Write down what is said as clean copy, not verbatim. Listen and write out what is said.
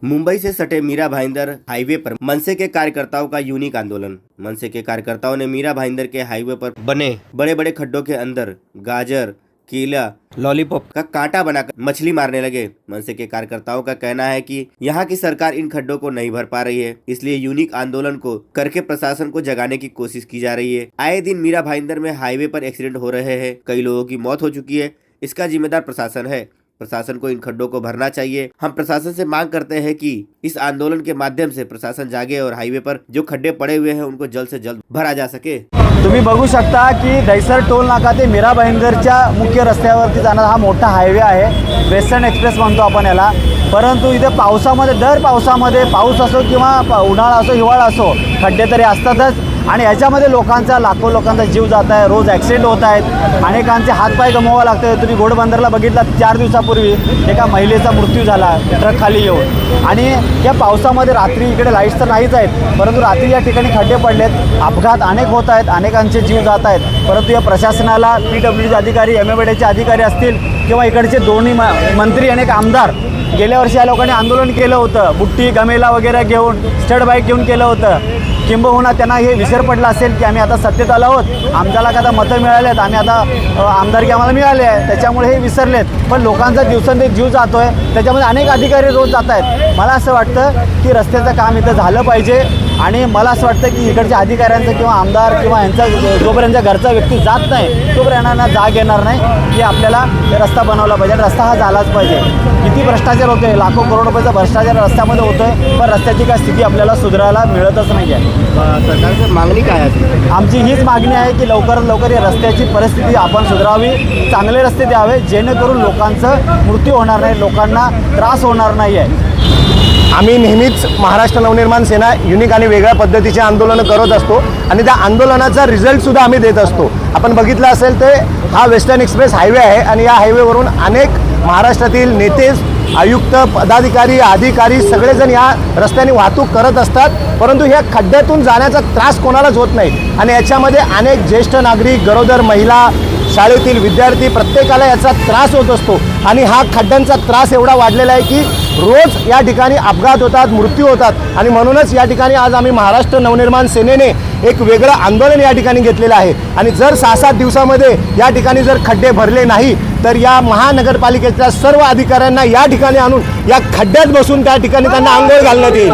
मुंबई से सटे मीरा भाईंदर हाईवे पर मनसे के कार्यकर्ताओं का यूनिक आंदोलन। मनसे के कार्यकर्ताओं ने मीरा भाईंदर के हाईवे पर बने बड़े बड़े खड्डों के अंदर गाजर, केला, लॉलीपॉप का कांटा बनाकर मछली मारने लगे। मनसे के कार्यकर्ताओं का कहना है कि यहाँ की सरकार इन खड्डों को नहीं भर पा रही है, इसलिए यूनिक आंदोलन को करके प्रशासन को जगाने की कोशिश की जा रही है। आए दिन मीरा भाईंदर में हाईवे पर एक्सीडेंट हो रहे हैं, कई लोगों की मौत हो चुकी है। इसका जिम्मेदार प्रशासन है। प्रशासन को इन खड्डों को भरना चाहिए। हम प्रशासन से मांग करते हैं कि इस आंदोलन के माध्यम से प्रशासन जागे और हाईवे पर जो खड्डे पड़े हुए हैं उनको जल्द से जल्द भरा जा सके। तुम्ही बघू शकता की दहिसर टोल नाका ते मीरा भाईंदरच्या मुख्य रस्त्यावरती जाणारा हा मोठा हायवे आहे। वेस्टर्न एक्सप्रेस म्हणतो आपण याला। परंतु इथे पावसामध्ये दर पावसामध्ये पाऊस असो किंवा उन्हाळा असो हिवाळा असो खड्डे तरी असतातच आणि याच्यामध्ये लोकांचा लाखो लोकांचा जीव जात आहे। रोज ॲक्सिडेंट होत आहेत, अनेकांचे हातपाय गमवावे लागतात। तुम्ही घोडबंदरला बघितला 4 दिवसापूर्वी एका महिलेचा मृत्यू झाला ट्रक खाली येऊन। आणि या पावसामध्ये रात्री इकडे लाईट्स तर नाहीच आहेत, परंतु रात्री या ठिकाणी खड्डे पडलेत, अपघात अनेक होत आहेत, अनेकांचे जीव जात आहेत। परंतु या प्रशासनाला PWDचे अधिकारी, MMDAचे अधिकारी असतील किंवा इकडचे दोन्ही मंत्री अनेक आमदार गेल्या वर्षी या लोकांनी आंदोलन केलं होतं, बुट्टी गमेला वगैरे घेऊन स्टड बाईक घेऊन केलं होतं। किंबहुना त्यांना हे विसर पडला असेल की आम्ही आता सत्तेत आलो आहोत, आमच्याला आता मतं मिळालेत, आम्ही आता आमदारकी आम्हाला मिळाले आहे, त्याच्यामुळे हे विसरलेत। पण लोकांचा दिवसेंदिवस जीव जातोय, त्याच्यामध्ये अनेक अधिकारी रोज जात आहेत। मला असं वाटतं की रस्त्याचं काम इथं झालं पाहिजे आणि मला असं वाटतं की इकडच्या अधिकाऱ्यांचं किंवा आमदार किंवा यांचा जोपर्यंत घरचा व्यक्ती जात नाही तोपर्यंत यांना जाग येणार नाही की आपल्याला रस्ता बनवला पाहिजे। रस्ता हा झालाच पाहिजे। किती भ्रष्टाचार होतोय, लाखो करोड रुपयाचा भ्रष्टाचार रस्त्यामध्ये होतोय, पण रस्त्याची काय स्थिती आपल्याला सुधारायला मिळतच नाही आहे। सरकारची मागणी काय आहे? आमची हीच मागणी आहे की लवकरात लवकर या रस्त्याची परिस्थिती आपण सुधारावी, चांगले रस्ते द्यावे जेणेकरून लोकांचं मृत्यू होणार नाही, लोकांना त्रास होणार नाही आहे। आम्ही नेहमीच महाराष्ट्र नवनिर्माण सेना युनिक आणि वेगळ्या पद्धतीचे आंदोलनं करत असतो आणि त्या आंदोलनाचा रिझल्टसुद्धा आम्ही देत असतो। आपण बघितलं असेल तर हा वेस्टर्न एक्सप्रेस हायवे आहे आणि या हायवेवरून अनेक महाराष्ट्रातील नेते, आयुक्त, पदाधिकारी, अधिकारी सगळेजण या रस्त्याने वाहतूक करत असतात, परंतु ह्या खड्ड्यातून जाण्याचा त्रास कोणालाच होत नाही। आणि याच्यामध्ये अनेक ज्येष्ठ नागरिक, गरोदर महिला, शाळेतील विद्यार्थी प्रत्येकाला याचा त्रास होत असतो। आणि हा खड्ड्यांचा त्रास एवढा वाढलेला आहे की रोज या ठिकाणी अपघात होतात, मृत्यू होतात। आणि म्हणूनच या ठिकाणी आज आम्ही महाराष्ट्र नवनिर्माण सेनेने एक वेगळं आंदोलन या ठिकाणी घेतलेलं आहे। आणि जर 6-7 दिवसामध्ये या ठिकाणी जर खड्डे भरले नाही तर या महानगरपालिकेच्या सर्व अधिकाऱ्यांना या ठिकाणी आणून या खड्ड्यात बसून त्या ठिकाणी त्यांना आंघोळ घालण्यात येईल।